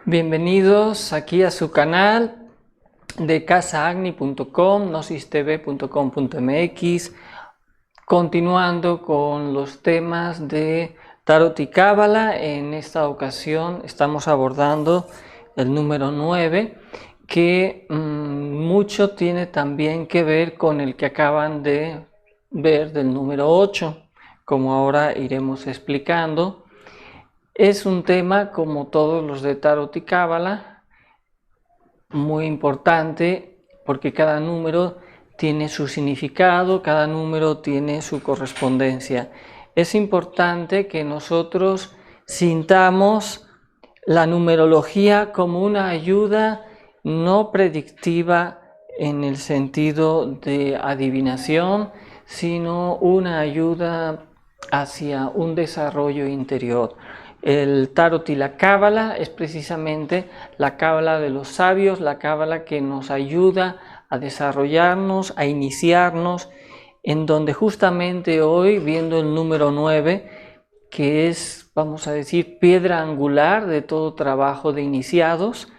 Bienvenidos aquí a su canal de casaagni.com, gnostistv.com.mx, continuando con los temas de Tarot y Cábala. En esta ocasión estamos abordando el número 9, que mucho tiene también que ver con el que acaban de ver del número 8, como ahora iremos explicando. Es un tema, como todos los de Tarot y Cábala, muy importante porque cada número tiene su significado, cada número tiene su correspondencia. Es importante que nosotros sintamos la numerología como una ayuda no predictiva en el sentido de adivinación, sino una ayuda hacia un desarrollo interior. El Tarot y la Cábala es precisamente la Cábala de los sabios, la Cábala que nos ayuda a desarrollarnos, a iniciarnos, en donde justamente hoy, viendo el número 9, que es, vamos a decir, piedra angular de todo trabajo de iniciados,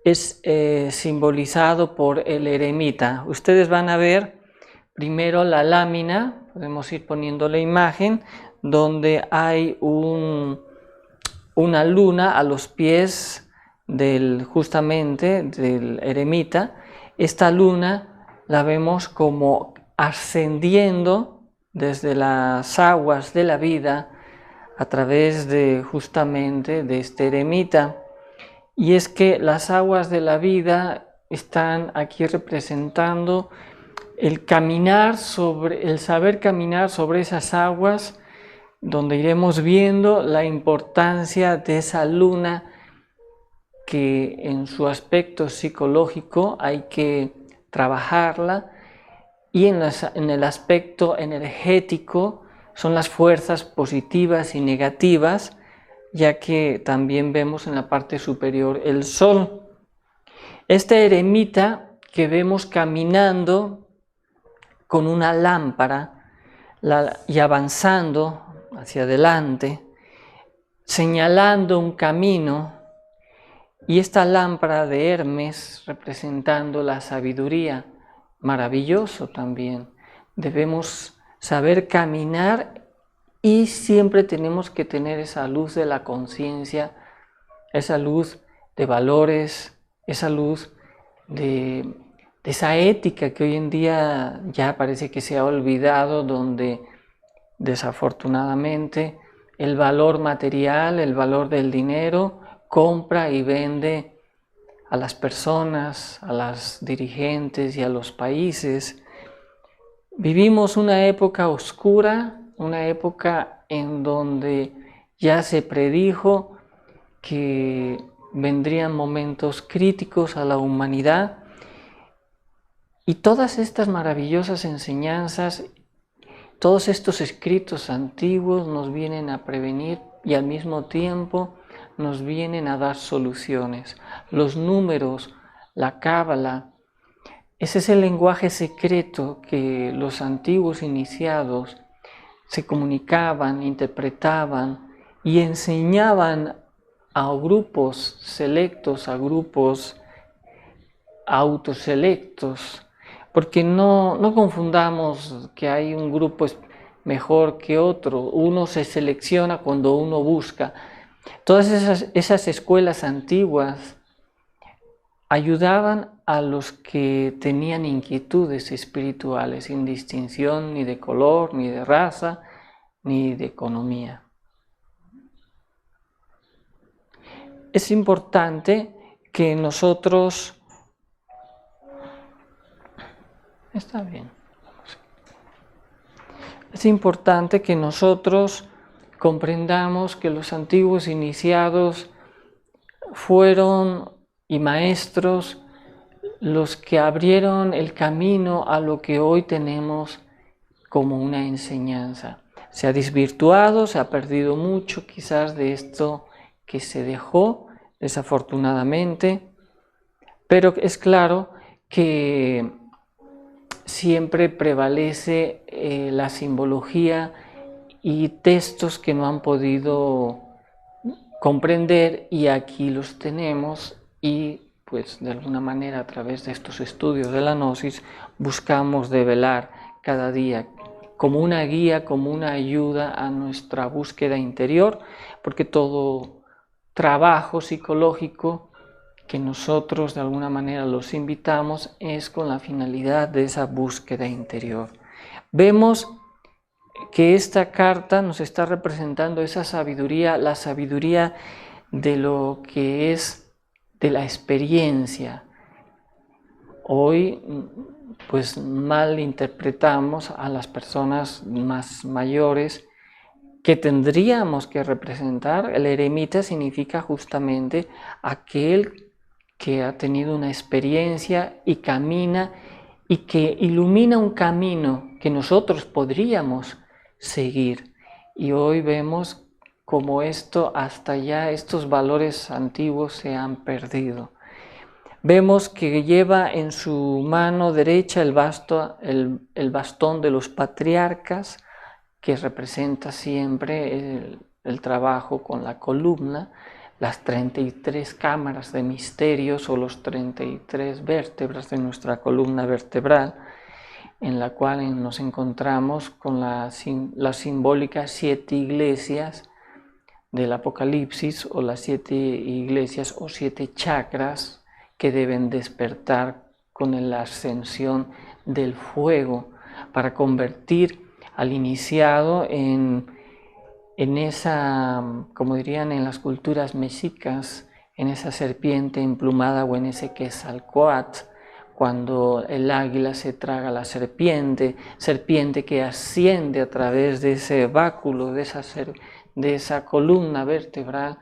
es simbolizado por el eremita. Ustedes van a ver primero la lámina, podemos ir poniendo la imagen, donde hay una luna a los pies justamente del eremita. Esta luna la vemos como ascendiendo desde las aguas de la vida a través de justamente de este eremita. Y es que las aguas de la vida están aquí representando el saber caminar sobre esas aguas, donde iremos viendo la importancia de esa luna, que en su aspecto psicológico hay que trabajarla, y en el aspecto energético son las fuerzas positivas y negativas, ya que también vemos en la parte superior el sol. Este eremita que vemos caminando con una lámpara y avanzando hacia adelante, señalando un camino, y esta lámpara de Hermes representando la sabiduría. Maravilloso también. Debemos saber caminar y siempre tenemos que tener esa luz de la conciencia, esa luz de valores, esa luz de esa ética que hoy en día ya parece que se ha olvidado, donde desafortunadamente el valor material, el valor del dinero, compra y vende a las personas, a las dirigentes y a los países. Vivimos una época oscura, una época en donde ya se predijo que vendrían momentos críticos a la humanidad, y todas estas maravillosas enseñanzas, todos estos escritos antiguos nos vienen a prevenir y al mismo tiempo nos vienen a dar soluciones. Los números, la cábala, ese es el lenguaje secreto que los antiguos iniciados se comunicaban, interpretaban y enseñaban a grupos selectos, a grupos autoselectos, porque no confundamos que hay un grupo mejor que otro. Uno se selecciona cuando uno busca. Todas esas escuelas antiguas ayudaban a los que tenían inquietudes espirituales, sin distinción ni de color, ni de raza, ni de economía. Es importante que nosotros... Está bien. Es importante que nosotros comprendamos que los antiguos iniciados fueron y maestros los que abrieron el camino a lo que hoy tenemos como una enseñanza. Se ha desvirtuado, se ha perdido mucho quizás de esto que se dejó, desafortunadamente, pero es claro que siempre prevalece la simbología y textos que no han podido comprender, y aquí los tenemos, y pues de alguna manera a través de estos estudios de la gnosis buscamos develar cada día como una guía, como una ayuda a nuestra búsqueda interior, porque todo trabajo psicológico que nosotros de alguna manera los invitamos es con la finalidad de esa búsqueda interior. Vemos que esta carta nos está representando esa sabiduría, la sabiduría de lo que es de la experiencia. Hoy pues mal interpretamos a las personas más mayores que tendríamos que representar. El eremita significa justamente aquel que ha tenido una experiencia y camina y que ilumina un camino que nosotros podríamos seguir. Y hoy vemos como hasta ya estos valores antiguos se han perdido. Vemos que lleva en su mano derecha el bastón de los patriarcas, que representa siempre el trabajo con la columna, las 33 cámaras de misterios o los 33 vértebras de nuestra columna vertebral, en la cual nos encontramos con las simbólicas 7 iglesias del Apocalipsis, o las 7 iglesias o 7 chakras que deben despertar con la ascensión del fuego para convertir al iniciado en esa, como dirían en las culturas mexicas, en esa serpiente emplumada o en ese Quetzalcóatl, cuando el águila se traga a la serpiente que asciende a través de ese báculo, de esa columna vertebral,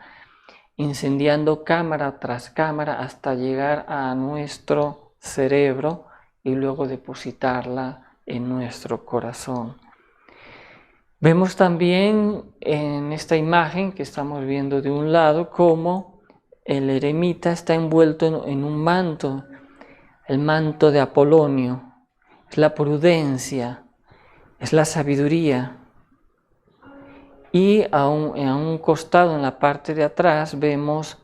incendiando cámara tras cámara hasta llegar a nuestro cerebro y luego depositarla en nuestro corazón. Vemos también en esta imagen que estamos viendo de un lado cómo el eremita está envuelto en un manto, el manto de Apolonio. Es la prudencia, es la sabiduría. Y a un costado, en la parte de atrás, vemos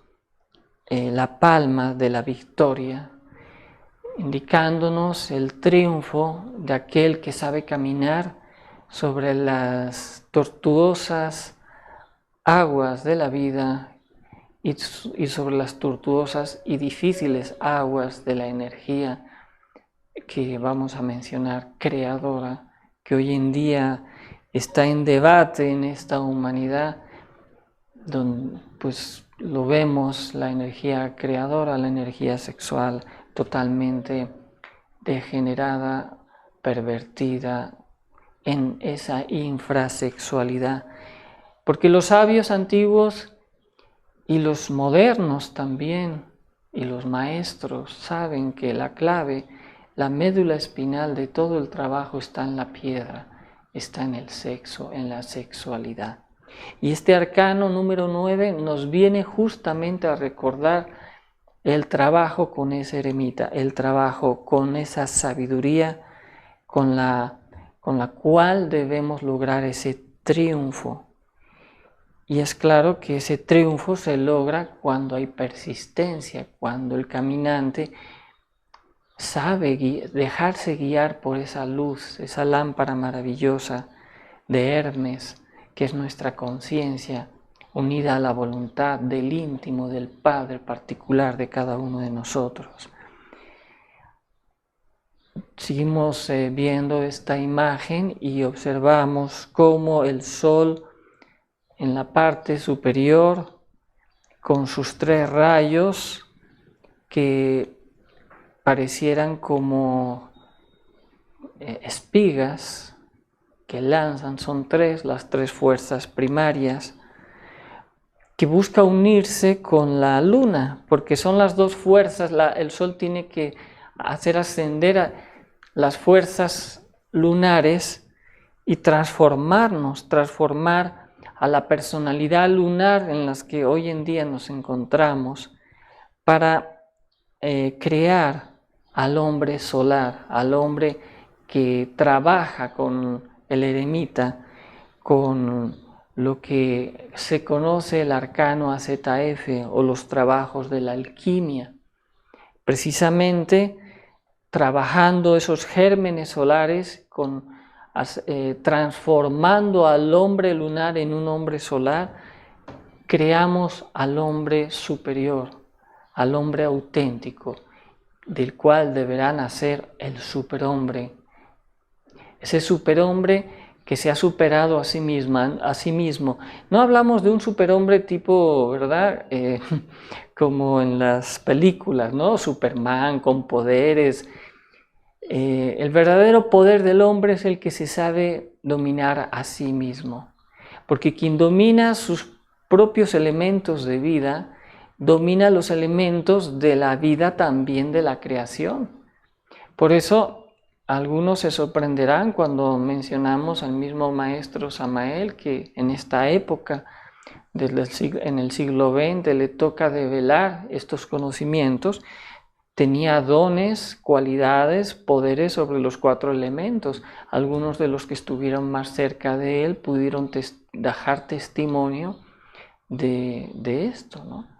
la palma de la victoria, indicándonos el triunfo de aquel que sabe caminar sobre las tortuosas aguas de la vida y sobre las tortuosas y difíciles aguas de la energía que vamos a mencionar, creadora, que hoy en día está en debate en esta humanidad, donde pues lo vemos, la energía creadora, la energía sexual totalmente degenerada, pervertida en esa infrasexualidad. Porque los sabios antiguos y los modernos también, y los maestros saben que la clave, la médula espinal de todo el trabajo está en la piedra, está en el sexo, en la sexualidad. Y este arcano número 9 nos viene justamente a recordar el trabajo con ese eremita, el trabajo con esa sabiduría con la cual debemos lograr ese triunfo. Y es claro que ese triunfo se logra cuando hay persistencia, cuando el caminante sabe dejarse guiar por esa luz, esa lámpara maravillosa de Hermes, que es nuestra conciencia, unida a la voluntad del íntimo, del Padre particular de cada uno de nosotros. Seguimos viendo esta imagen y observamos cómo el sol en la parte superior, con sus 3 rayos que parecieran como espigas que lanzan, son 3, las 3 fuerzas primarias, que busca unirse con la luna, porque son las 2 fuerzas, el sol tiene que hacer ascender a las fuerzas lunares y transformar a la personalidad lunar en las que hoy en día nos encontramos para crear al hombre solar, al hombre que trabaja con el eremita, con lo que se conoce el arcano AZF o los trabajos de la alquimia. Precisamente trabajando esos gérmenes solares, transformando al hombre lunar en un hombre solar, creamos al hombre superior, al hombre auténtico, del cual deberá nacer el superhombre. Ese superhombre que se ha superado a sí mismo. No hablamos de un superhombre tipo, ¿verdad? Como en las películas, ¿no? Superman con poderes. El verdadero poder del hombre es el que se sabe dominar a sí mismo. Porque quien domina sus propios elementos de vida, domina los elementos de la vida también de la creación. Por eso algunos se sorprenderán cuando mencionamos al mismo maestro Samael, que en esta época, en el siglo XX, le toca develar estos conocimientos. Tenía dones, cualidades, poderes sobre los 4 elementos. Algunos de los que estuvieron más cerca de él pudieron dejar testimonio de esto, ¿no?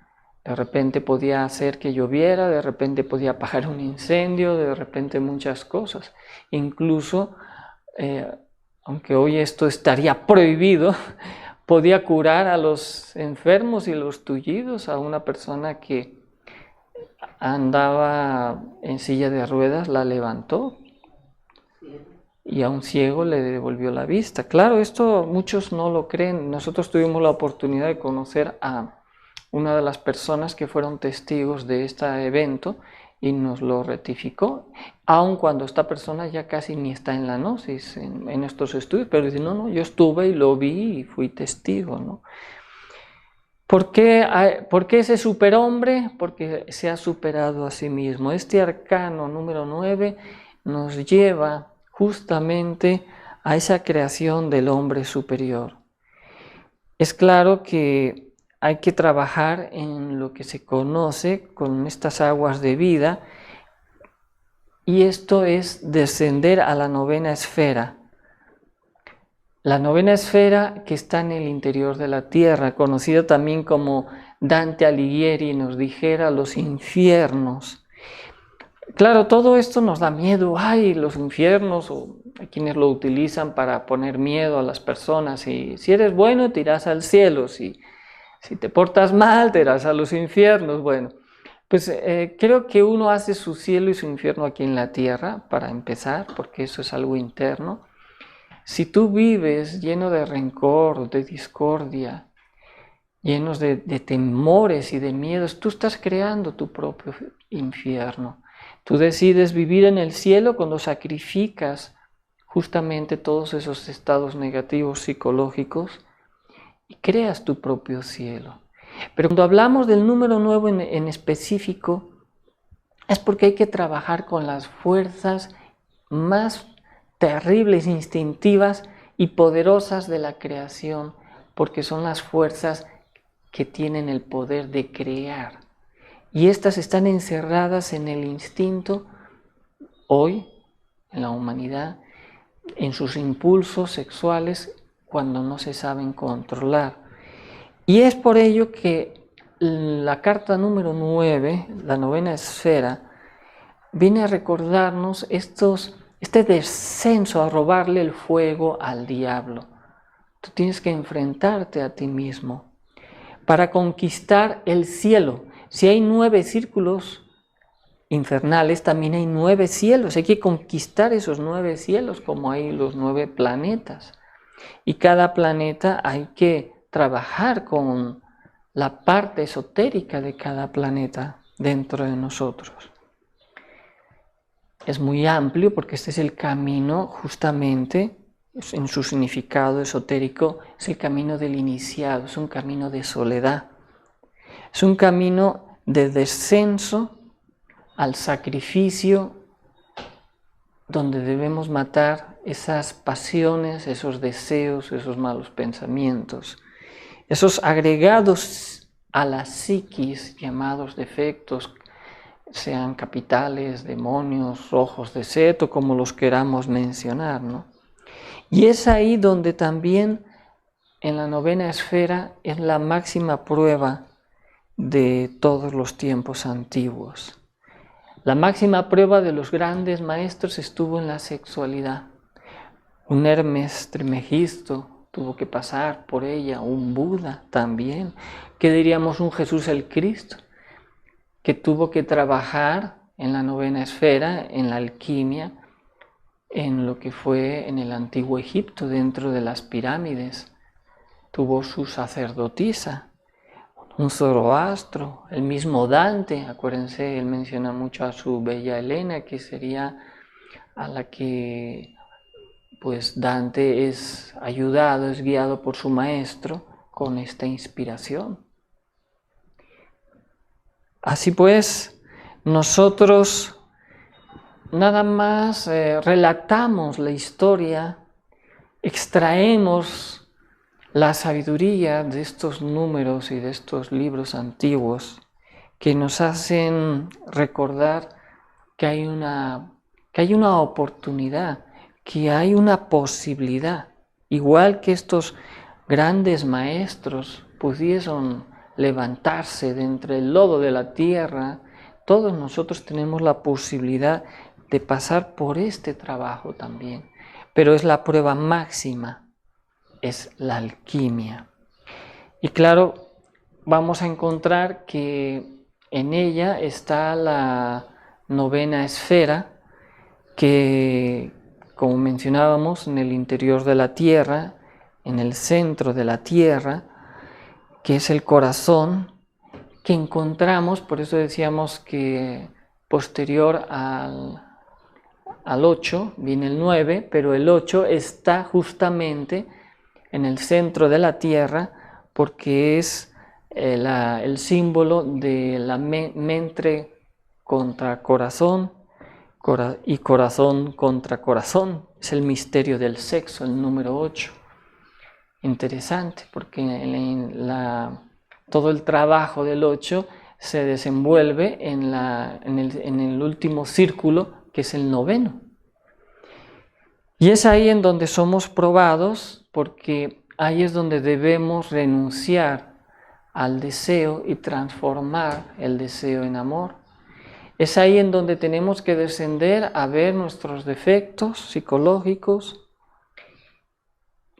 De repente podía hacer que lloviera, de repente podía apagar un incendio, de repente muchas cosas. Incluso, aunque hoy esto estaría prohibido, podía curar a los enfermos y los tullidos. A una persona que andaba en silla de ruedas la levantó y a un ciego le devolvió la vista. Claro, esto muchos no lo creen. Nosotros tuvimos la oportunidad de conocer a una de las personas que fueron testigos de este evento y nos lo rectificó, aun cuando esta persona ya casi ni está en la gnosis, en estos estudios, pero dice, no, yo estuve y lo vi y fui testigo, ¿no? ¿Por qué ese superhombre? Porque se ha superado a sí mismo. Este arcano número 9 nos lleva justamente a esa creación del hombre superior. Es claro que hay que trabajar en lo que se conoce con estas aguas de vida, y esto es descender a la 9ª esfera. La 9ª esfera que está en el interior de la tierra, conocida también como Dante Alighieri nos dijera los infiernos. Claro, todo esto nos da miedo. ¡Ay, los infiernos! O hay quienes lo utilizan para poner miedo a las personas. Y si eres bueno, te irás al cielo. Si te portas mal, te irás a los infiernos. Bueno, pues creo que uno hace su cielo y su infierno aquí en la tierra, para empezar, porque eso es algo interno. Si tú vives lleno de rencor, de discordia, llenos de temores y de miedos, tú estás creando tu propio infierno. Tú decides vivir en el cielo cuando sacrificas justamente todos esos estados negativos psicológicos y creas tu propio cielo. Pero cuando hablamos del número 9 en específico, es porque hay que trabajar con las fuerzas más terribles, instintivas y poderosas de la creación, porque son las fuerzas que tienen el poder de crear. Y estas están encerradas en el instinto hoy, en la humanidad, en sus impulsos sexuales cuando no se saben controlar. Y es por ello que la carta número 9, la 9ª esfera, viene a recordarnos este descenso a robarle el fuego al diablo. Tú tienes que enfrentarte a ti mismo para conquistar el cielo. Si hay 9 círculos infernales, también hay 9 cielos. Hay que conquistar esos 9 cielos, como hay los 9 planetas. Y cada planeta hay que trabajar con la parte esotérica de cada planeta dentro de nosotros. Es muy amplio porque este es el camino, justamente, en su significado esotérico, es el camino del iniciado, es un camino de soledad. Es un camino de descenso al sacrificio, donde debemos matar esas pasiones, esos deseos, esos malos pensamientos, esos agregados a la psiquis llamados defectos, sean capitales, demonios, ojos de Set o como los queramos mencionar, ¿no? Y es ahí donde también en la novena esfera es la máxima prueba de todos los tiempos antiguos. La máxima prueba de los grandes maestros estuvo en la sexualidad. Un Hermes Trismegisto tuvo que pasar por ella, un Buda también, ¿qué diríamos un Jesús el Cristo? Que tuvo que trabajar en la novena esfera, en la alquimia, en lo que fue en el antiguo Egipto, dentro de las pirámides. Tuvo su sacerdotisa, un Zoroastro, el mismo Dante, acuérdense, él menciona mucho a su bella Helena, que sería a la que pues Dante es ayudado, es guiado por su maestro con esta inspiración. Así pues, nosotros nada más relatamos la historia, extraemos la sabiduría de estos números y de estos libros antiguos que nos hacen recordar que hay una oportunidad, que hay una posibilidad. Igual que estos grandes maestros pudieron levantarse de entre el lodo de la tierra, todos nosotros tenemos la posibilidad de pasar por este trabajo también. Pero es la prueba máxima, es la alquimia. Y claro, vamos a encontrar que en ella está la novena esfera, que, como mencionábamos, en el interior de la tierra, en el centro de la tierra, que es el corazón, que encontramos, por eso decíamos que posterior al 8 viene el 9, pero el 8 está justamente en el centro de la tierra porque es el símbolo de la mente contra corazón y corazón contra corazón. Es el misterio del sexo, el número 8. Interesante, porque todo el trabajo del 8 se desenvuelve en el último círculo, que es el noveno. Y es ahí en donde somos probados, porque ahí es donde debemos renunciar al deseo y transformar el deseo en amor. Es ahí en donde tenemos que descender a ver nuestros defectos psicológicos.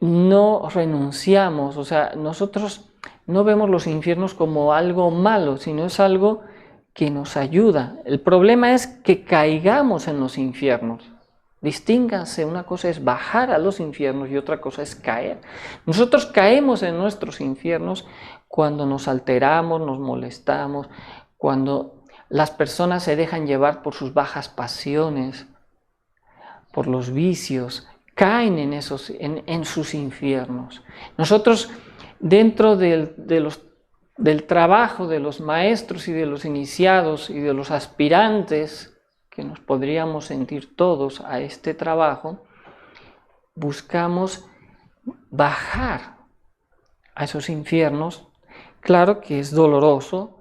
No renunciamos, o sea, nosotros no vemos los infiernos como algo malo, sino es algo que nos ayuda. El problema es que caigamos en los infiernos. Distínganse, una cosa es bajar a los infiernos y otra cosa es caer. Nosotros caemos en nuestros infiernos cuando nos alteramos, nos molestamos, cuando las personas se dejan llevar por sus bajas pasiones, por los vicios, caen en sus infiernos. Nosotros, dentro del trabajo de los maestros y de los iniciados y de los aspirantes, que nos podríamos sentir todos a este trabajo, buscamos bajar a esos infiernos. Claro que es doloroso.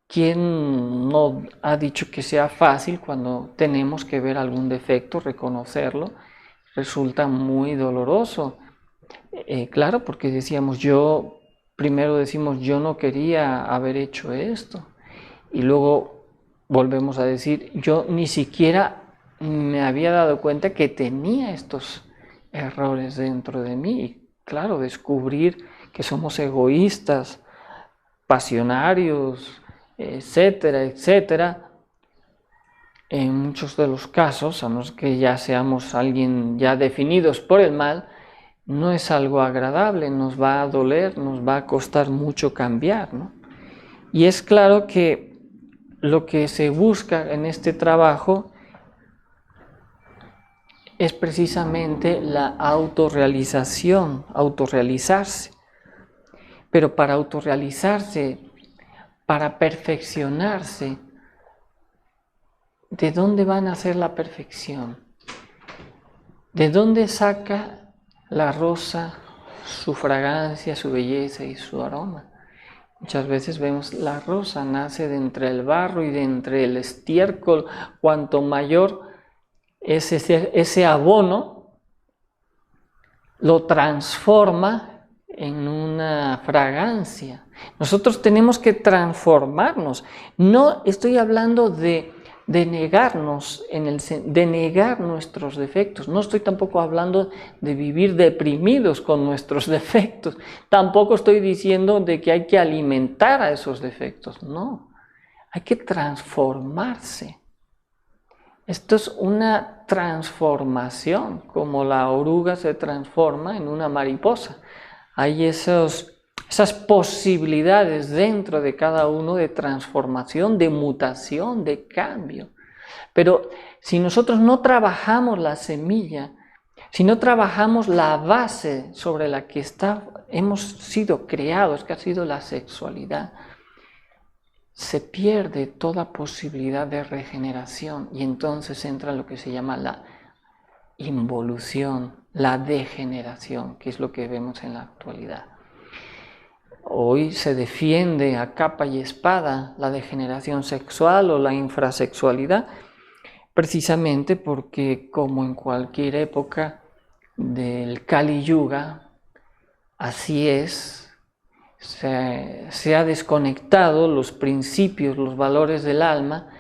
¿Quién no ha dicho que sea fácil cuando tenemos que ver algún defecto, reconocerlo? Resulta muy doloroso. Claro, porque primero decimos yo no quería haber hecho esto. Y luego volvemos a decir, yo ni siquiera me había dado cuenta que tenía estos errores dentro de mí. Y claro, descubrir que somos egoístas, pasionarios, etcétera, etcétera. En muchos de los casos, a menos que ya seamos alguien ya definidos por el mal, no es algo agradable, nos va a doler, nos va a costar mucho cambiar, ¿no? Y es claro que lo que se busca en este trabajo es precisamente la autorrealización, autorrealizarse. Pero para autorrealizarse, para perfeccionarse, ¿de dónde va a nacer la perfección? ¿De dónde saca la rosa su fragancia, su belleza y su aroma? Muchas veces vemos la rosa nace de entre el barro y de entre el estiércol. Cuanto mayor es ese abono, lo transforma en una fragancia. Nosotros tenemos que transformarnos. No estoy hablando de negarnos, de negar nuestros defectos. No estoy tampoco hablando de vivir deprimidos con nuestros defectos. Tampoco estoy diciendo de que hay que alimentar a esos defectos. No, hay que transformarse. Esto es una transformación, como la oruga se transforma en una mariposa. Hay esas posibilidades dentro de cada uno de transformación, de mutación, de cambio. Pero si nosotros no trabajamos la semilla, si no trabajamos la base sobre la que hemos sido creados, que ha sido la sexualidad, se pierde toda posibilidad de regeneración y entonces entra lo que se llama la involución, la degeneración, que es lo que vemos en la actualidad. Hoy se defiende a capa y espada la degeneración sexual o la infrasexualidad, precisamente porque, como en cualquier época del Kali Yuga, así es, se ha desconectado los principios, los valores del alma,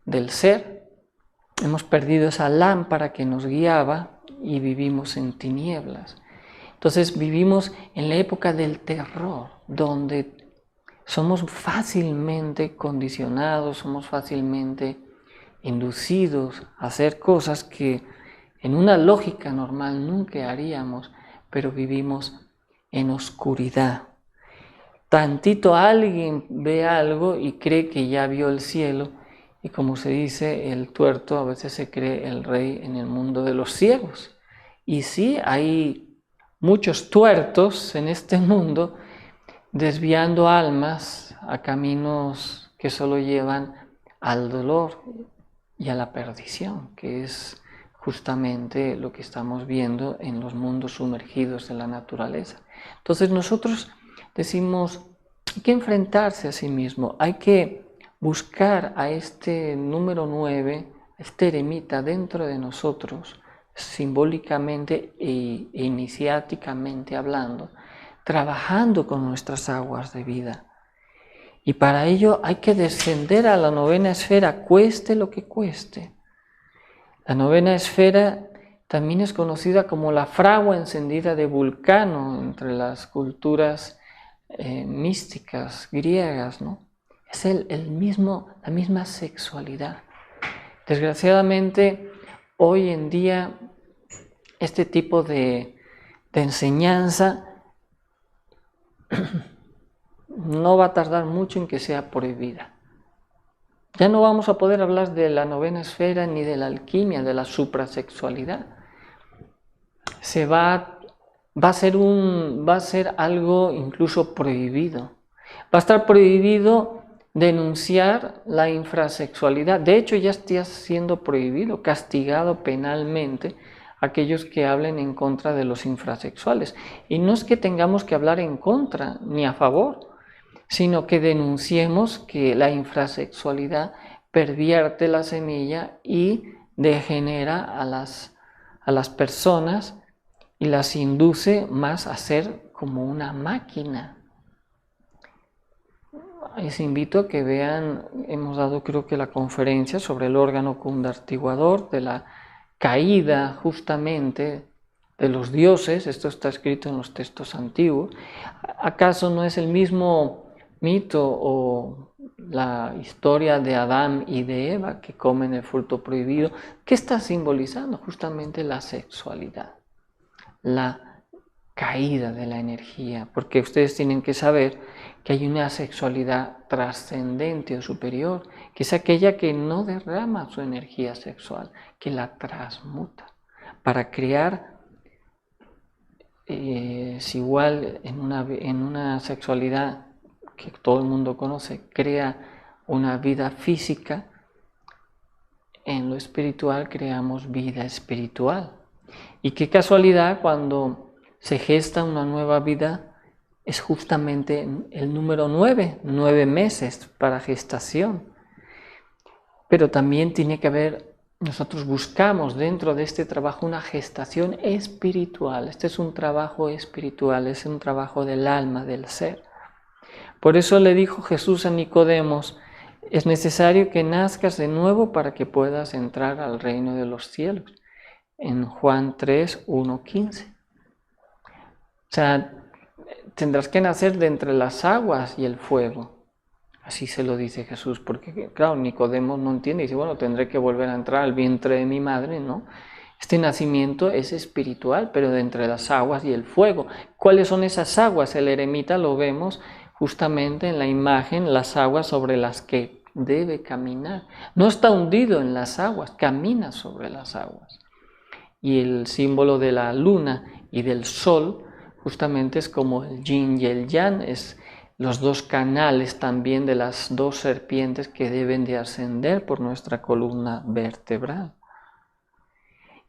del ser. Hemos perdido esa lámpara que nos guiaba y vivimos en tinieblas. Entonces vivimos en la época del terror, donde somos fácilmente condicionados, somos fácilmente inducidos a hacer cosas que en una lógica normal nunca haríamos, pero vivimos en oscuridad. Tantito alguien ve algo y cree que ya vio el cielo, y como se dice, el tuerto a veces se cree el rey en el mundo de los ciegos. Y sí, hay muchos tuertos en este mundo desviando almas a caminos que solo llevan al dolor y a la perdición, que es justamente lo que estamos viendo en los mundos sumergidos de la naturaleza. Entonces nosotros decimos, hay que enfrentarse a sí mismo, hay que buscar a este número 9, este eremita dentro de nosotros, simbólicamente e iniciáticamente hablando, trabajando con nuestras aguas de vida. Y para ello hay que descender a la novena esfera, cueste lo que cueste. La novena esfera también es conocida como la fragua encendida de Vulcano entre las culturas místicas griegas, ¿no? Es la misma sexualidad. Desgraciadamente, hoy en día, este tipo de enseñanza no va a tardar mucho en que sea prohibida. Ya no vamos a poder hablar de la novena esfera ni de la alquimia, de la suprasexualidad. Va a ser algo incluso prohibido. Va a estar prohibido denunciar la infrasexualidad. De hecho, ya está siendo prohibido, castigado penalmente aquellos que hablen en contra de los infrasexuales. Y no es que tengamos que hablar en contra ni a favor, sino que denunciemos que la infrasexualidad pervierte la semilla y degenera a las personas y las induce más a ser como una máquina. Les invito a que vean, hemos dado creo que la conferencia sobre el órgano condartiguador, de la caída justamente de los dioses. Esto está escrito en los textos antiguos. ¿Acaso no es el mismo mito o la historia de Adán y de Eva que comen el fruto prohibido? ¿Qué está simbolizando? Justamente la sexualidad, la caída de la energía, porque ustedes tienen que saber que hay una sexualidad trascendente o superior, que es aquella que no derrama su energía sexual, que la transmuta para crear, es igual en una sexualidad que todo el mundo conoce, crea una vida física. En lo espiritual creamos vida espiritual. Y qué casualidad, cuando se gesta una nueva vida, es justamente el número 9 meses para gestación. Pero también tiene que haber nosotros buscamos dentro de este trabajo una gestación espiritual. Este es un trabajo espiritual, es un trabajo del alma, del ser. Por eso le dijo Jesús a Nicodemos, es necesario que nazcas de nuevo para que puedas entrar al reino de los cielos. En Juan 3, 1, 15. O sea, tendrás que nacer de entre las aguas y el fuego. Así se lo dice Jesús, porque claro, Nicodemo no entiende y dice, bueno, tendré que volver a entrar al vientre de mi madre, ¿no? Este nacimiento es espiritual, pero de entre las aguas y el fuego. ¿Cuáles son esas aguas? El eremita lo vemos justamente en la imagen, las aguas sobre las que debe caminar. No está hundido en las aguas, camina sobre las aguas. Y el símbolo de la luna y del sol justamente es como el yin y el yang, es los dos canales también de las dos serpientes que deben de ascender por nuestra columna vertebral.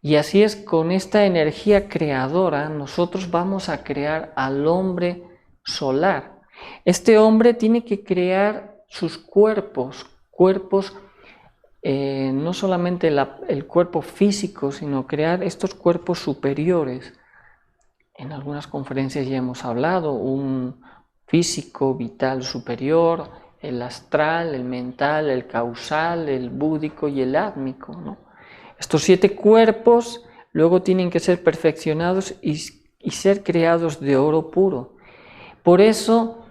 Y así es, con esta energía creadora nosotros vamos a crear al hombre solar. Este hombre tiene que crear sus cuerpos no solamente el cuerpo físico, sino crear estos cuerpos superiores. En algunas conferencias ya hemos hablado, un físico vital superior, el astral, el mental, el causal, el búdico y el átmico, ¿no? Estos 7 cuerpos luego tienen que ser perfeccionados y ser creados de oro puro. Por eso,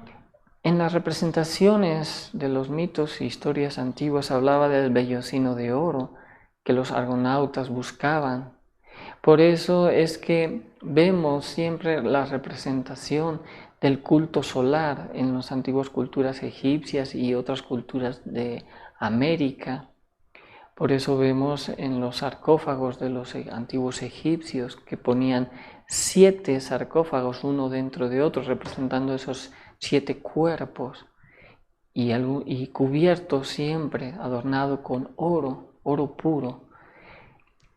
en las representaciones de los mitos e historias antiguas hablaba del vellocino de oro que los argonautas buscaban. Por eso es que vemos siempre la representación del culto solar en las antiguas culturas egipcias y otras culturas de América. Por eso vemos en los sarcófagos de los antiguos egipcios que ponían 7 sarcófagos uno dentro de otro, representando esos 7 cuerpos y cubierto siempre, adornado con oro puro.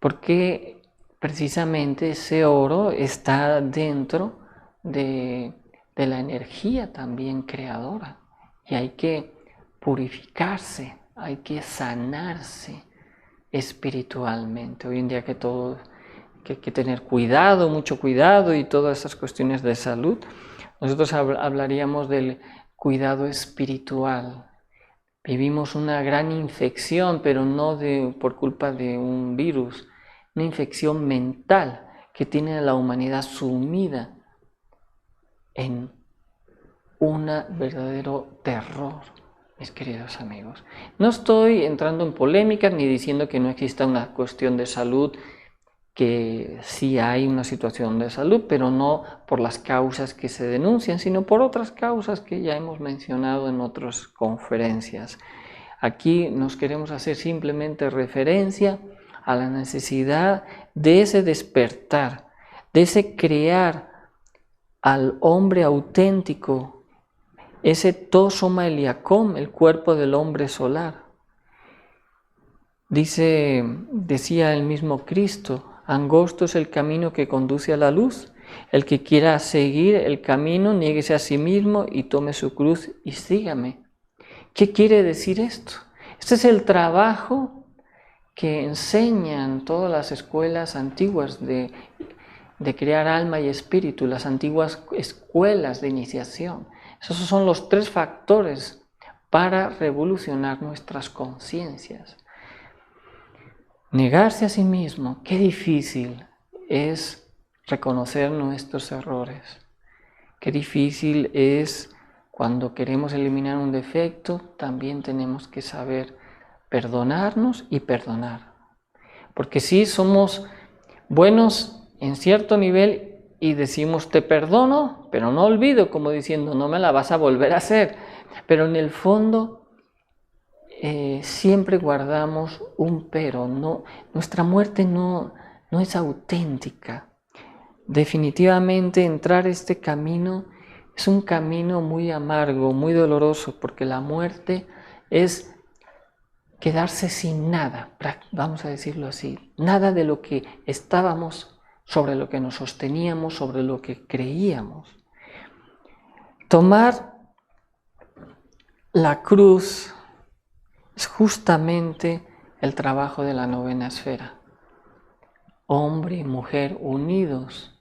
Porque precisamente ese oro está dentro de la energía también creadora y hay que purificarse, hay que sanarse espiritualmente. Hoy en día que hay que tener cuidado, mucho cuidado y todas esas cuestiones de salud, nosotros hablaríamos del cuidado espiritual. Vivimos una gran infección, pero no por culpa de un virus, una infección mental que tiene a la humanidad sumida en un verdadero terror, mis queridos amigos. No estoy entrando en polémicas ni diciendo que no exista una cuestión de salud, que sí hay una situación de salud, pero no por las causas que se denuncian, sino por otras causas que ya hemos mencionado en otras conferencias. Aquí nos queremos hacer simplemente referencia a la necesidad de ese despertar, de ese crear al hombre auténtico, ese Tosoma Eliacom, el cuerpo del hombre solar. Decía el mismo Cristo, angosto es el camino que conduce a la luz. El que quiera seguir el camino, niéguese a sí mismo y tome su cruz y sígame. ¿Qué quiere decir esto? Este es el trabajo que enseñan todas las escuelas antiguas de crear alma y espíritu, las antiguas escuelas de iniciación. Esos son los 3 factores para revolucionar nuestras conciencias. Negarse a sí mismo, qué difícil es reconocer nuestros errores. Qué difícil es cuando queremos eliminar un defecto, también tenemos que saber perdonarnos y perdonar. Porque sí somos buenos en cierto nivel y decimos te perdono, pero no olvido, como diciendo no me la vas a volver a hacer. Pero en el fondo siempre guardamos un pero, nuestra muerte no es auténtica. Definitivamente entrar este camino es un camino muy amargo, muy doloroso, porque la muerte es quedarse sin nada, vamos a decirlo así, nada de lo que estábamos, sobre lo que nos sosteníamos, sobre lo que creíamos. Tomar la cruz es justamente el trabajo de la novena esfera. Hombre y mujer unidos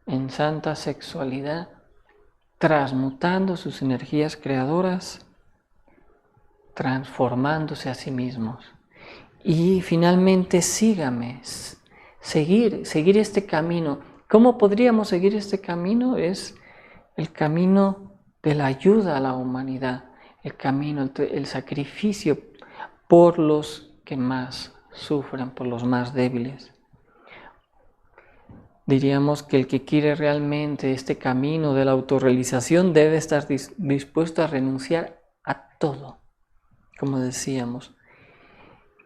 en santa sexualidad, transmutando sus energías creadoras, transformándose a sí mismos. Y finalmente sígame, seguir este camino. ¿Cómo podríamos seguir este camino? Es el camino de la ayuda a la humanidad, el camino, el sacrificio por los que más sufren, por los más débiles. Diríamos que el que quiere realmente este camino de la autorrealización debe estar dispuesto a renunciar a todo, como decíamos.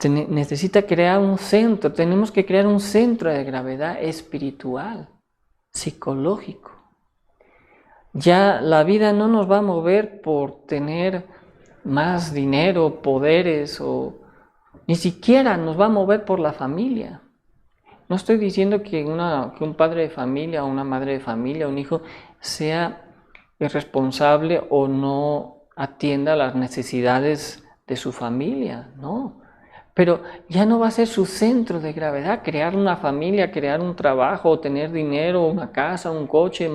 Necesita crear un centro, tenemos que crear un centro de gravedad espiritual, psicológico. Ya la vida no nos va a mover por tener más dinero, poderes, o ni siquiera nos va a mover por la familia. No estoy diciendo que un padre de familia, o una madre de familia, un hijo sea irresponsable o no atienda las necesidades de su familia, no. Pero ya no va a ser su centro de gravedad crear una familia, crear un trabajo, tener dinero, una casa, un coche,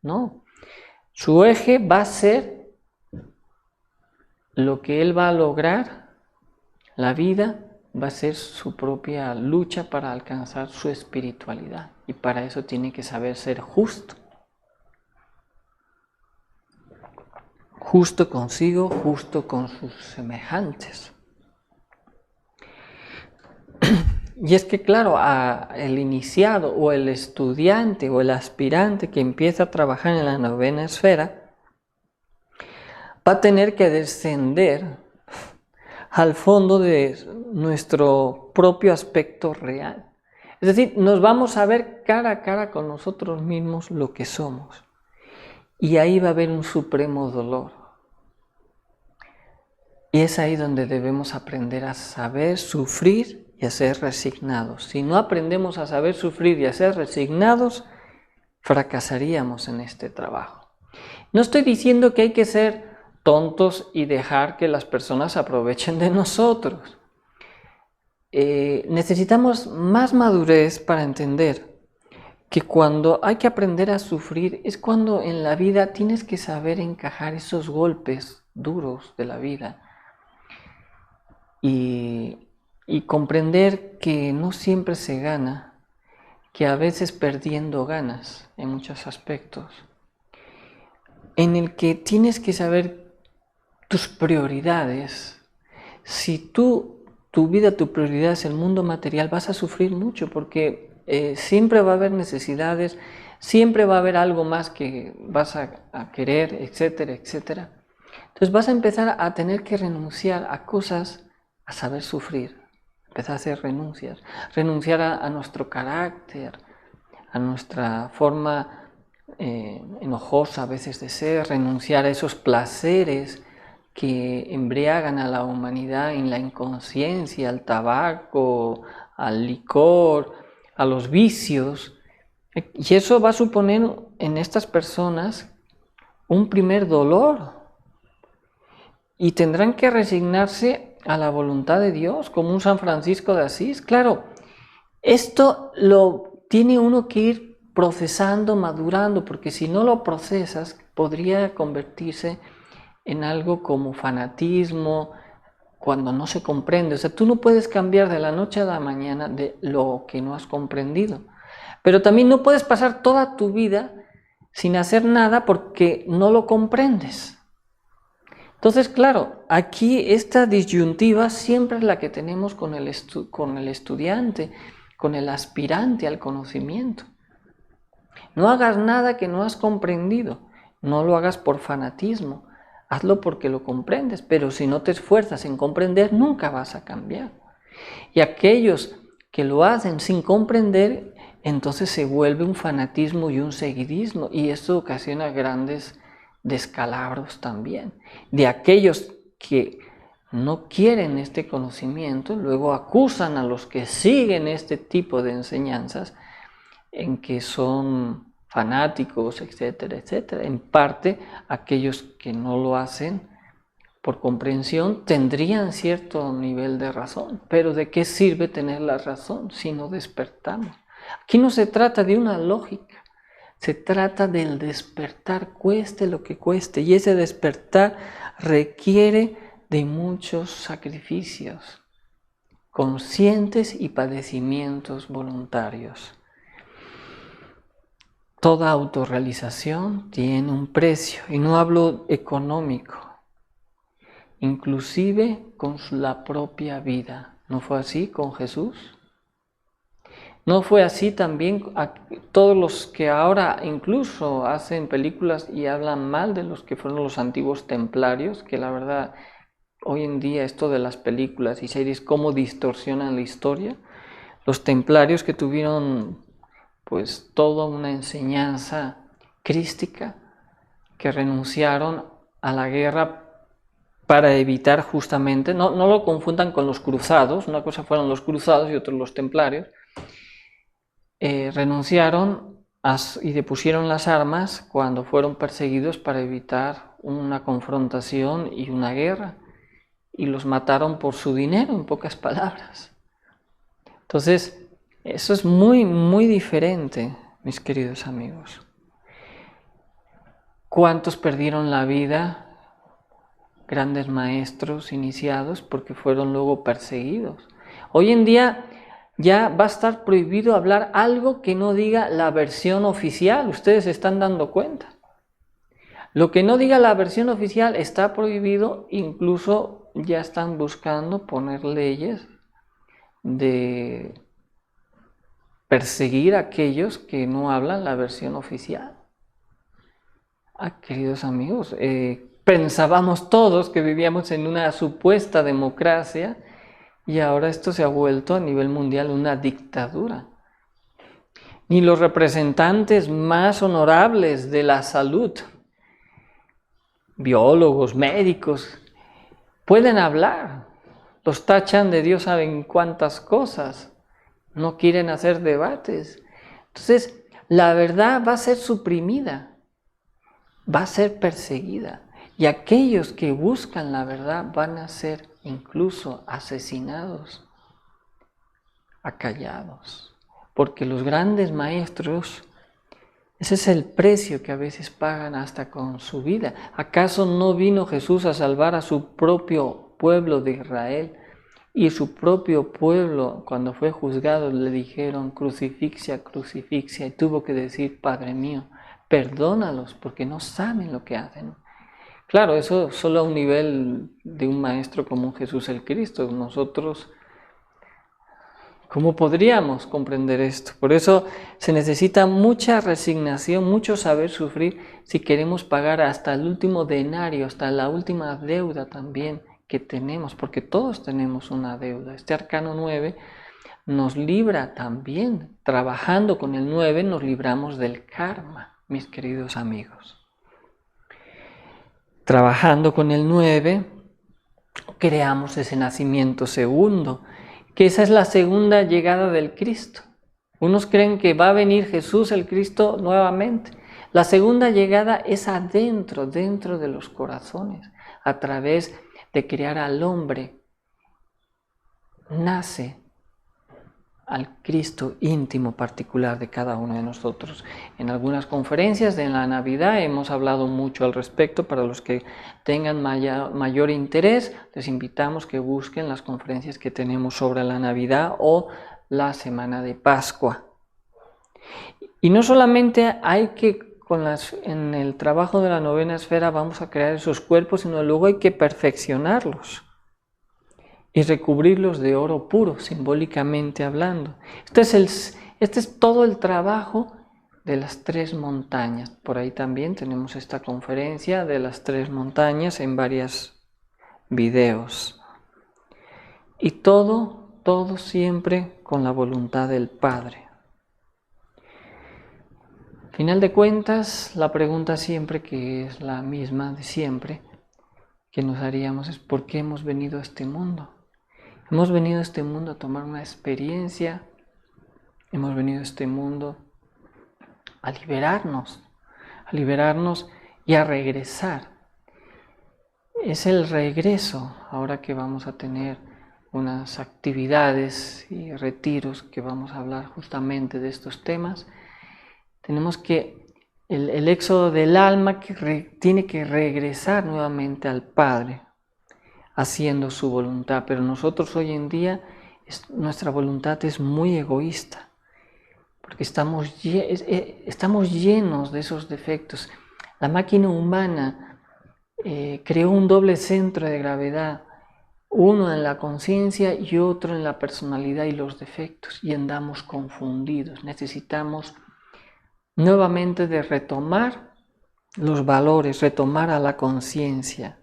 no. Su eje va a ser lo que él va a lograr, la vida va a ser su propia lucha para alcanzar su espiritualidad. Y para eso tiene que saber ser justo. Justo consigo, justo con sus semejantes. Y es que claro, el iniciado o el estudiante o el aspirante que empieza a trabajar en la novena esfera va a tener que descender al fondo de nuestro propio aspecto real. Es decir, nos vamos a ver cara a cara con nosotros mismos lo que somos. Y ahí va a haber un supremo dolor. Y es ahí donde debemos aprender a saber sufrir y a ser resignados. Si no aprendemos a saber sufrir y a ser resignados, fracasaríamos en este trabajo. No estoy diciendo que hay que ser tontos y dejar que las personas aprovechen de nosotros. Necesitamos más madurez para entender que cuando hay que aprender a sufrir es cuando en la vida tienes que saber encajar esos golpes duros de la vida y comprender que no siempre se gana, que a veces perdiendo ganas en muchos aspectos, en el que tienes que saber tus prioridades. Si tu vida, tu prioridad es el mundo material, vas a sufrir mucho porque siempre va a haber necesidades, siempre va a haber algo más que vas a querer, etcétera, etcétera. Entonces vas a empezar a tener que renunciar a cosas, a saber sufrir, empezar a hacer renunciar a nuestro carácter, a nuestra forma enojosa a veces de ser, renunciar a esos placeres que embriagan a la humanidad en la inconsciencia, al tabaco, al licor, a los vicios. Y eso va a suponer en estas personas un primer dolor. Y tendrán que resignarse a la voluntad de Dios, como un San Francisco de Asís. Claro, esto lo tiene uno que ir procesando, madurando, porque si no lo procesas, podría convertirse en algo como fanatismo, cuando no se comprende. O sea, tú no puedes cambiar de la noche a la mañana de lo que no has comprendido. Pero también no puedes pasar toda tu vida sin hacer nada porque no lo comprendes. Entonces, claro, aquí esta disyuntiva siempre es la que tenemos con el estudiante, con el aspirante al conocimiento. No hagas nada que no has comprendido, no lo hagas por fanatismo, hazlo porque lo comprendes, pero si no te esfuerzas en comprender, nunca vas a cambiar. Y aquellos que lo hacen sin comprender, entonces se vuelve un fanatismo y un seguidismo, y esto ocasiona grandes descalabros también. De aquellos que no quieren este conocimiento, luego acusan a los que siguen este tipo de enseñanzas en que son fanáticos, etcétera, etcétera. En parte, aquellos que no lo hacen por comprensión, tendrían cierto nivel de razón. Pero ¿de qué sirve tener la razón si no despertamos? Aquí no se trata de una lógica, se trata del despertar, cueste lo que cueste. Y ese despertar requiere de muchos sacrificios conscientes y padecimientos voluntarios. Toda autorrealización tiene un precio, y no hablo económico, inclusive con la propia vida. ¿No fue así con Jesús? ¿No fue así también a todos los que ahora incluso hacen películas y hablan mal de los que fueron los antiguos templarios? Que la verdad, hoy en día esto de las películas y series, cómo distorsionan la historia. Los templarios que tuvieron pues toda una enseñanza crística, que renunciaron a la guerra para evitar justamente, no lo confundan con los cruzados, una cosa fueron los cruzados y otros los templarios, renunciaron y depusieron las armas cuando fueron perseguidos para evitar una confrontación y una guerra, y los mataron por su dinero, en pocas palabras. Entonces, eso es muy, muy diferente, mis queridos amigos. ¿Cuántos perdieron la vida? Grandes maestros iniciados porque fueron luego perseguidos. Hoy en día ya va a estar prohibido hablar algo que no diga la versión oficial. Ustedes se están dando cuenta. Lo que no diga la versión oficial está prohibido, incluso ya están buscando poner leyes de perseguir a aquellos que no hablan la versión oficial. Queridos amigos, pensábamos todos que vivíamos en una supuesta democracia y ahora esto se ha vuelto a nivel mundial una dictadura. Ni los representantes más honorables de la salud, biólogos, médicos, pueden hablar. Los tachan de Dios saben cuántas cosas. No quieren hacer debates. Entonces, la verdad va a ser suprimida, va a ser perseguida. Y aquellos que buscan la verdad van a ser incluso asesinados, acallados. Porque los grandes maestros, ese es el precio que a veces pagan hasta con su vida. ¿Acaso no vino Jesús a salvar a su propio pueblo de Israel? Y su propio pueblo, cuando fue juzgado, le dijeron crucifixia, crucifixia, y tuvo que decir, Padre mío, perdónalos porque no saben lo que hacen. Claro, eso solo a un nivel de un maestro como Jesús el Cristo. Nosotros, ¿cómo podríamos comprender esto? Por eso se necesita mucha resignación, mucho saber sufrir si queremos pagar hasta el último denario, hasta la última deuda también que tenemos, porque todos tenemos una deuda. Este arcano 9 nos libra también, trabajando con el 9 nos libramos del karma, mis queridos amigos. Trabajando con el 9 creamos ese nacimiento segundo, que esa es la segunda llegada del Cristo. Unos creen que va a venir Jesús el Cristo nuevamente. La segunda llegada es adentro, dentro de los corazones, a través de crear al hombre. Nace al Cristo íntimo particular de cada uno de nosotros. En algunas conferencias de la Navidad hemos hablado mucho al respecto. Para los que tengan mayor interés, les invitamos que busquen las conferencias que tenemos sobre la Navidad o la Semana de Pascua. Y no solamente hay que, en el trabajo de la novena esfera vamos a crear esos cuerpos, sino luego hay que perfeccionarlos y recubrirlos de oro puro, simbólicamente hablando. Este es todo el trabajo de las 3 montañas. Por ahí también tenemos esta conferencia de las 3 montañas en varios videos. Y todo siempre con la voluntad del Padre. Al final de cuentas, la pregunta siempre, que es la misma de siempre, que nos haríamos es ¿por qué hemos venido a este mundo? Hemos venido a este mundo a tomar una experiencia, hemos venido a este mundo a liberarnos y a regresar. es el regreso, ahora que vamos a tener unas actividades y retiros que vamos a hablar justamente de estos temas. Tenemos que, el éxodo del alma tiene que regresar nuevamente al Padre, haciendo su voluntad, pero nosotros hoy en día, nuestra voluntad es muy egoísta, porque estamos llenos de esos defectos. La máquina humana creó un doble centro de gravedad, uno en la conciencia y otro en la personalidad y los defectos, y andamos confundidos. Necesitamos nuevamente de retomar los valores, retomar a la conciencia.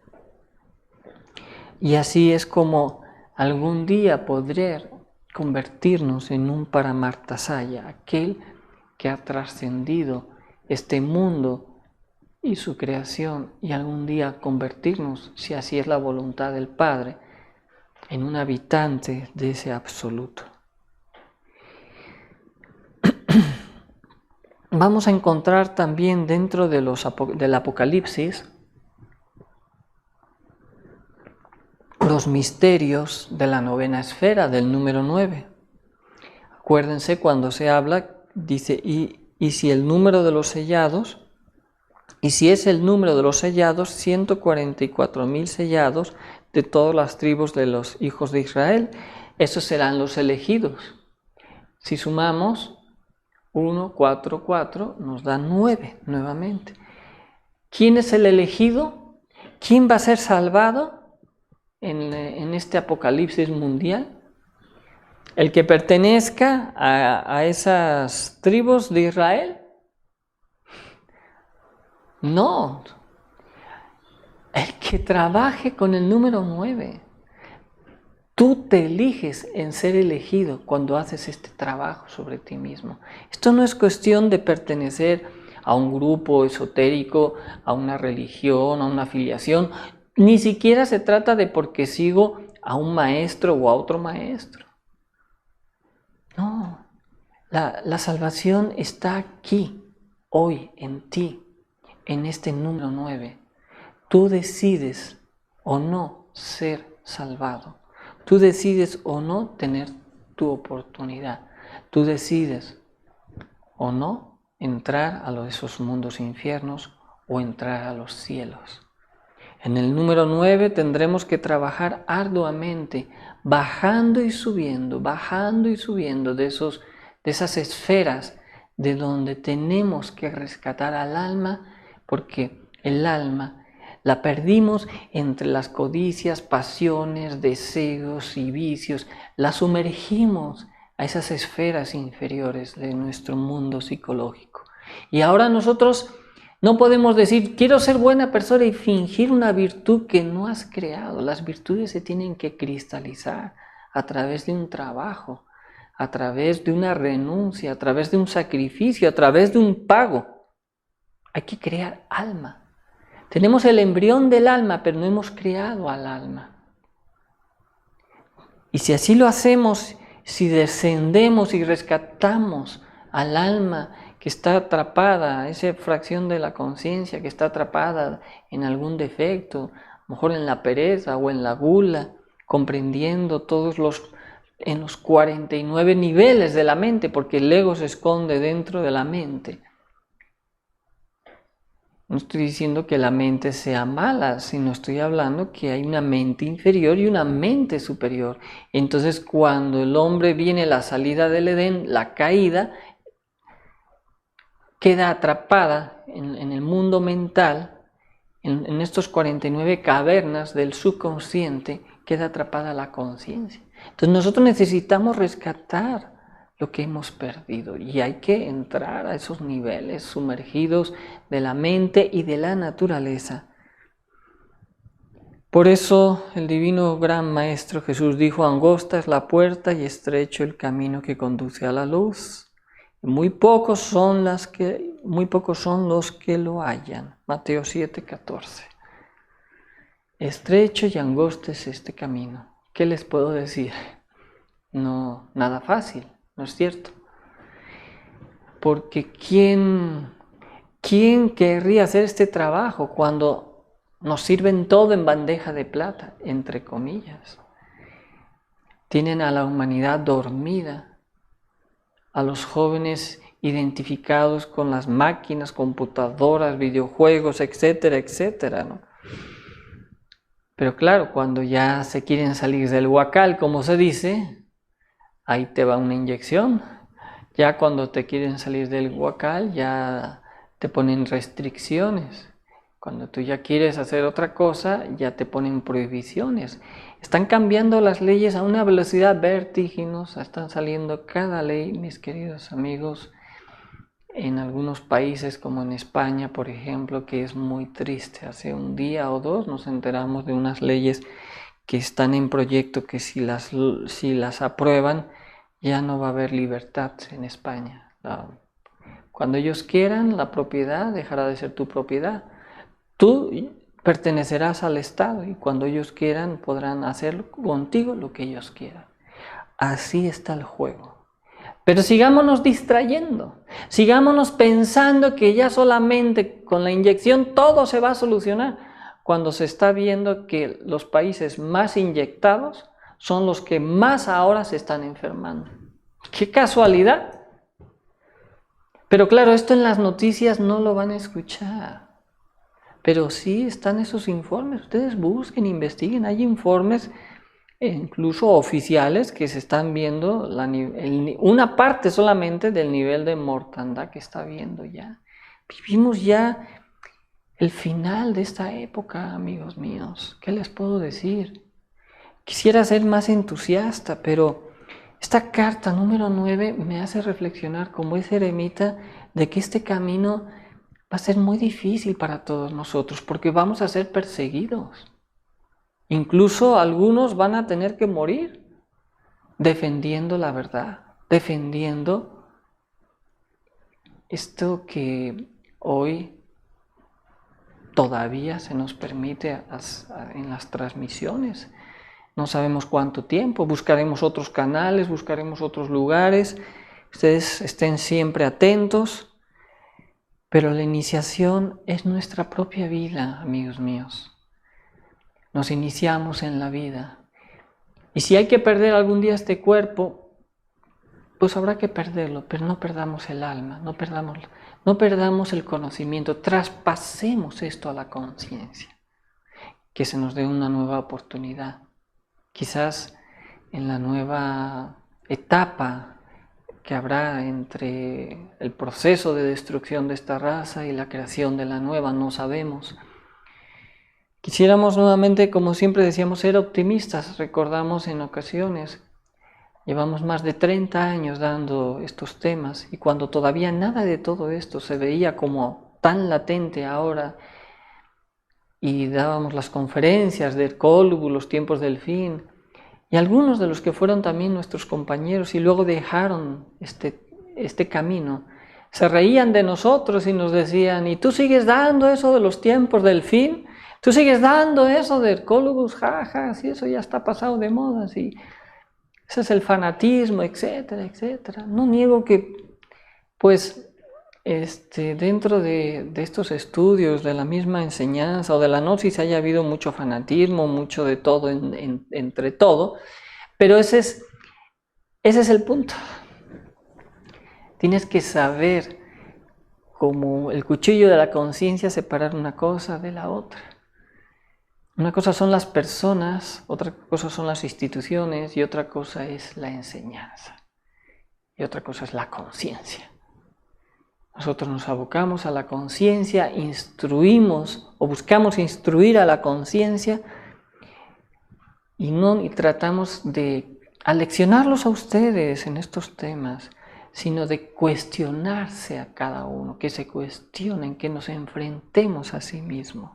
Y así es como algún día poder convertirnos en un Paramartasaya, aquel que ha trascendido este mundo y su creación, y algún día convertirnos, si así es la voluntad del Padre, en un habitante de ese absoluto. Vamos a encontrar también dentro de del Apocalipsis los misterios de la novena esfera, del número 9. Acuérdense cuando se habla, dice, y si el número de los sellados, y si es el número de los sellados, 144.000 sellados de todas las tribus de los hijos de Israel. Esos serán los elegidos. Si sumamos 1, 4, 4, nos da 9 nuevamente. ¿Quién es el elegido? ¿Quién va a ser salvado en este apocalipsis mundial? ¿El que pertenezca a esas tribus de Israel? No. El que trabaje con el número 9. Tú te eliges en ser elegido cuando haces este trabajo sobre ti mismo. Esto no es cuestión de pertenecer a un grupo esotérico, a una religión, a una afiliación. Ni siquiera se trata de porque sigo a un maestro o a otro maestro. No, la salvación está aquí, hoy, en ti, en este número 9. Tú decides o no ser salvado. Tú decides o no tener tu oportunidad. Tú decides o no entrar a esos mundos infiernos o entrar a los cielos. En el número 9 tendremos que trabajar arduamente, bajando y subiendo de esas esferas de donde tenemos que rescatar al alma, porque el alma la perdimos entre las codicias, pasiones, deseos y vicios. La sumergimos a esas esferas inferiores de nuestro mundo psicológico. Y ahora nosotros no podemos decir, quiero ser buena persona y fingir una virtud que no has creado. Las virtudes se tienen que cristalizar a través de un trabajo, a través de una renuncia, a través de un sacrificio, a través de un pago. Hay que crear alma. Tenemos el embrión del alma, pero no hemos creado al alma. Y si así lo hacemos, si descendemos y rescatamos al alma que está atrapada, esa fracción de la conciencia que está atrapada en algún defecto, a lo mejor en la pereza o en la gula, comprendiendo en los 49 niveles de la mente, porque el ego se esconde dentro de la mente. No estoy diciendo que la mente sea mala, sino estoy hablando que hay una mente inferior y una mente superior. Entonces, cuando el hombre viene a la salida del Edén, la caída, queda atrapada en el mundo mental, en estos 49 cavernas del subconsciente, queda atrapada la conciencia. Entonces, nosotros necesitamos rescatar lo que hemos perdido y hay que entrar a esos niveles sumergidos de la mente y de la naturaleza. Por eso el divino gran maestro Jesús dijo, angosta es la puerta y estrecho el camino que conduce a la luz. Muy pocos son los que lo hallan. Mateo 7:14. Estrecho y angosto es este camino. ¿Qué les puedo decir? No, nada fácil. ¿No es cierto? Porque ¿quién querría hacer este trabajo cuando Nos sirven todo en bandeja de plata, entre comillas. Tienen a la humanidad dormida, a los jóvenes identificados con las máquinas, computadoras, videojuegos, etcétera, etcétera, ¿no? Pero claro, cuando ya se quieren salir del huacal, como se dice, ahí te va una inyección. Ya cuando te quieren salir del huacal, ya te ponen restricciones. Cuando tú ya quieres hacer otra cosa, ya te ponen prohibiciones. Están cambiando las leyes a una velocidad vertiginosa. Están saliendo cada ley, mis queridos amigos, en algunos países como en España, por ejemplo, que es muy triste. Hace un día o dos nos enteramos de unas leyes que están en proyecto que si las aprueban ya no va a haber libertad en España. Cuando ellos quieran, la propiedad dejará de ser tu propiedad. Tú pertenecerás al Estado y cuando ellos quieran podrán hacer contigo lo que ellos quieran. Así está el juego. Pero sigámonos distrayendo, sigámonos pensando que ya solamente con la inyección todo se va a solucionar, cuando se está viendo que los países más inyectados son los que más ahora se están enfermando. ¡Qué casualidad! Pero claro, esto en las noticias no lo van a escuchar. Pero sí están esos informes. Ustedes busquen, investiguen. Hay informes, incluso oficiales, que se están viendo una parte solamente del nivel de mortandad que está viendo ya. Vivimos ya el final de esta época, amigos míos. ¿Qué les puedo decir? Quisiera ser más entusiasta, pero esta carta número 9 me hace reflexionar como ese eremita de que este camino va a ser muy difícil para todos nosotros porque vamos a ser perseguidos. Incluso algunos van a tener que morir defendiendo la verdad, defendiendo esto que hoy todavía se nos permite en las transmisiones. No sabemos cuánto tiempo, buscaremos otros canales, buscaremos otros lugares. Ustedes estén siempre atentos, pero la iniciación es nuestra propia vida, amigos míos. Nos iniciamos en la vida. Y si hay que perder algún día este cuerpo, pues habrá que perderlo, pero no perdamos el alma, no perdamos el conocimiento, traspasemos esto a la conciencia, que se nos dé una nueva oportunidad. Quizás en la nueva etapa que habrá entre el proceso de destrucción de esta raza y la creación de la nueva, no sabemos. Quisiéramos nuevamente, como siempre decíamos, ser optimistas. Recordamos en ocasiones, llevamos más de 30 años dando estos temas y cuando todavía nada de todo esto se veía como tan latente ahora y dábamos las conferencias de Colubu, los tiempos del fin, y algunos de los que fueron también nuestros compañeros y luego dejaron este camino, se reían de nosotros y nos decían, ¿y tú sigues dando eso de los tiempos del fin? ¿Tú sigues dando eso del Colubus? Jaja, si eso ya está pasado de moda, sí. Ese es el fanatismo, etcétera, etcétera. No niego que, pues, dentro de estos estudios, de la misma enseñanza o de la gnosis haya habido mucho fanatismo, mucho de todo entre todo, pero ese es el punto. Tienes que saber, como el cuchillo de la conciencia, separar una cosa de la otra. Una cosa son las personas, otra cosa son las instituciones y otra cosa es la enseñanza. Y otra cosa es la conciencia. Nosotros nos abocamos a la conciencia, instruimos o buscamos instruir a la conciencia y tratamos de aleccionarlos a ustedes en estos temas, sino de cuestionarse a cada uno, que se cuestionen, que nos enfrentemos a sí mismos.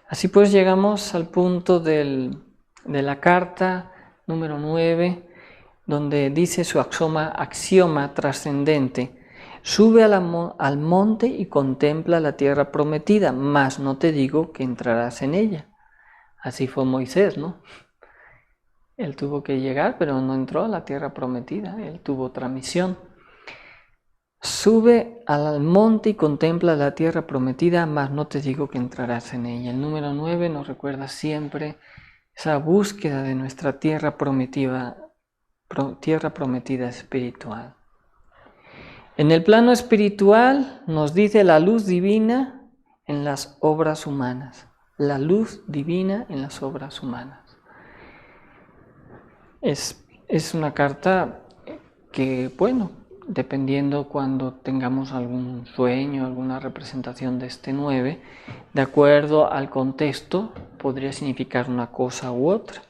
Así pues llegamos al punto de la carta número 9, donde dice su axioma trascendente: sube al monte y contempla la tierra prometida, mas no te digo que entrarás en ella. Así fue Moisés, ¿no? Él tuvo que llegar, pero no entró a la tierra prometida, él tuvo otra misión. Sube al monte y contempla la tierra prometida, mas no te digo que entrarás en ella. El número 9 nos recuerda siempre esa búsqueda de nuestra tierra prometida espiritual. En el plano espiritual nos dice la luz divina en las obras humanas. La luz divina en las obras humanas. Es una carta que, bueno, dependiendo cuando tengamos algún sueño, alguna representación de este 9, de acuerdo al contexto, podría significar una cosa u otra.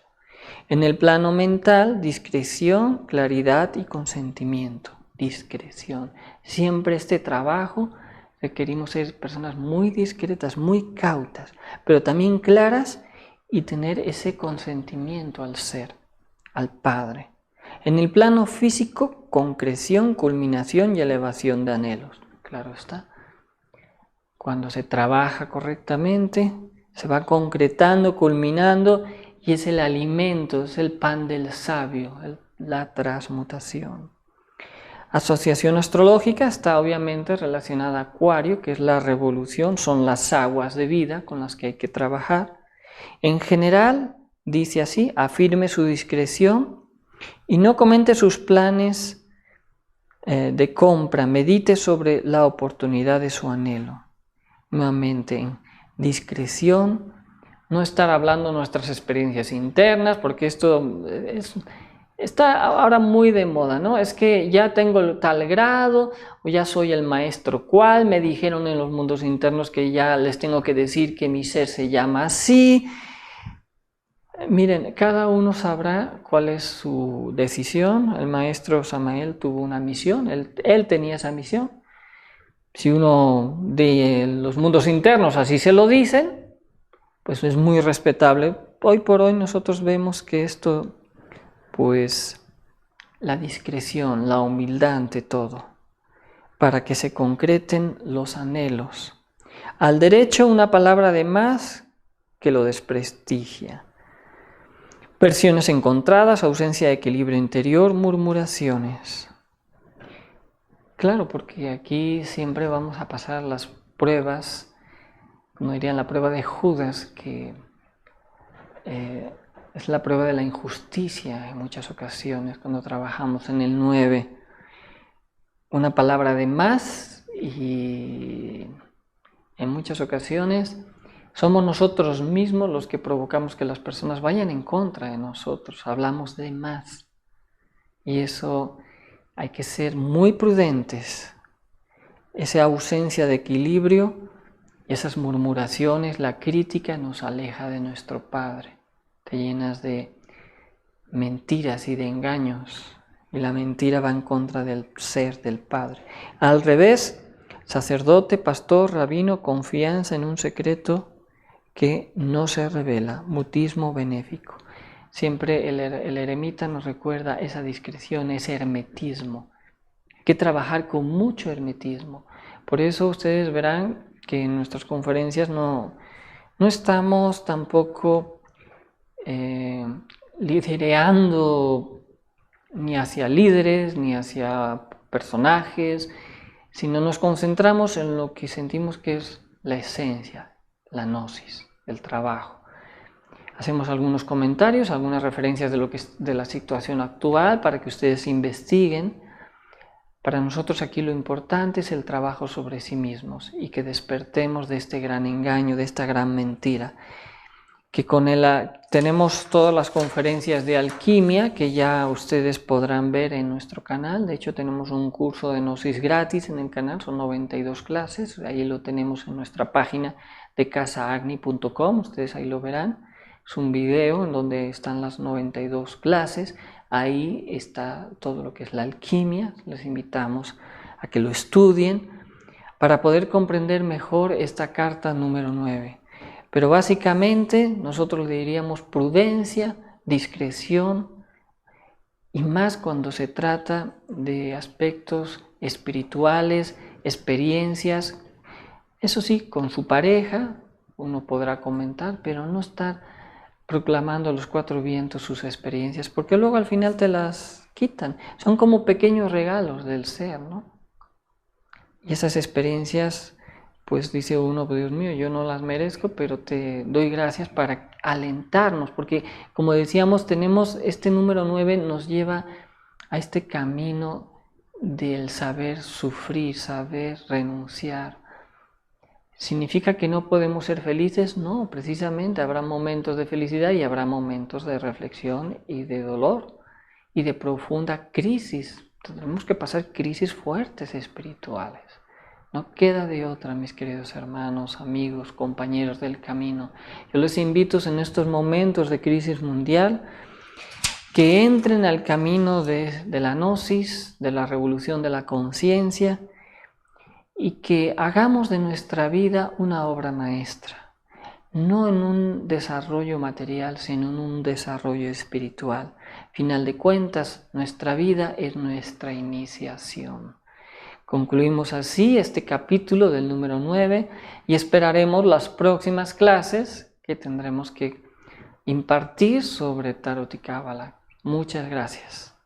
En el plano mental, discreción, claridad y consentimiento. Discreción. Siempre este trabajo requerimos ser personas muy discretas, muy cautas, pero también claras y tener ese consentimiento al ser, al Padre. En el plano físico, concreción, culminación y elevación de anhelos. Claro está. Cuando se trabaja correctamente, se va concretando, culminando, y es el alimento, es el pan del sabio, la transmutación. Asociación astrológica está obviamente relacionada a Acuario, que es la revolución, son las aguas de vida con las que hay que trabajar. En general, dice así, afirme su discreción y no comente sus planes de compra, medite sobre la oportunidad de su anhelo. Nuevamente, en discreción, no estar hablando nuestras experiencias internas, porque esto está ahora muy de moda, ¿no? Es que ya tengo tal grado, o ya soy el maestro cual, me dijeron en los mundos internos que ya les tengo que decir que mi ser se llama así. Miren, cada uno sabrá cuál es su decisión. El maestro Samael tuvo una misión, él tenía esa misión. Si uno de los mundos internos así se lo dicen, pues es muy respetable. Hoy por hoy nosotros vemos que esto, pues la discreción, la humildad ante todo, para que se concreten los anhelos. Al derecho una palabra de más que lo desprestigia. Versiones encontradas, ausencia de equilibrio interior, murmuraciones. Claro, porque aquí siempre vamos a pasar las pruebas, como dirían la prueba de Judas, que es la prueba de la injusticia en muchas ocasiones cuando trabajamos en el 9. Una palabra de más y en muchas ocasiones somos nosotros mismos los que provocamos que las personas vayan en contra de nosotros. Hablamos de más y eso hay que ser muy prudentes. Esa ausencia de equilibrio, esas murmuraciones, la crítica nos aleja de nuestro Padre. Te llenas de mentiras y de engaños y la mentira va en contra del ser del Padre. Al revés, sacerdote, pastor, rabino, confianza en un secreto que no se revela, mutismo benéfico. Siempre el eremita nos recuerda esa discreción, ese hermetismo. Hay que trabajar con mucho hermetismo. Por eso ustedes verán que en nuestras conferencias no estamos tampoco lidereando ni hacia líderes, ni hacia personajes, sino nos concentramos en lo que sentimos que es la esencia, la gnosis, el trabajo. Hacemos algunos comentarios, algunas referencias de la situación actual para que ustedes investiguen. Para nosotros aquí lo importante es el trabajo sobre sí mismos y que despertemos de este gran engaño, de esta gran mentira. Que con tenemos todas las conferencias de alquimia que ya ustedes podrán ver en nuestro canal. De hecho tenemos un curso de gnosis gratis en el canal, son 92 clases, ahí lo tenemos en nuestra página de casaagni.com, ustedes ahí lo verán. Es un video en donde están las 92 clases, ahí está todo lo que es la alquimia, les invitamos a que lo estudien para poder comprender mejor esta carta número 9. Pero básicamente nosotros le diríamos prudencia, discreción y más cuando se trata de aspectos espirituales, experiencias. Eso sí, con su pareja uno podrá comentar, pero no estar proclamando a los cuatro vientos sus experiencias, porque luego al final te las quitan. Son como pequeños regalos del ser, ¿no? Y esas experiencias, pues dice uno, Dios mío, yo no las merezco, pero te doy gracias para alentarnos, porque como decíamos, tenemos este número 9, nos lleva a este camino del saber sufrir, saber renunciar. ¿Significa que no podemos ser felices? No, precisamente habrá momentos de felicidad y habrá momentos de reflexión y de dolor y de profunda crisis. Tendremos que pasar crisis fuertes espirituales. No queda de otra, mis queridos hermanos, amigos, compañeros del camino. Yo les invito en estos momentos de crisis mundial que entren al camino de la gnosis, de la revolución de la conciencia, y que hagamos de nuestra vida una obra maestra, no en un desarrollo material, sino en un desarrollo espiritual. Final de cuentas, nuestra vida es nuestra iniciación. Concluimos así este capítulo del número 9 y esperaremos las próximas clases que tendremos que impartir sobre Tarot y Cábala. Muchas gracias.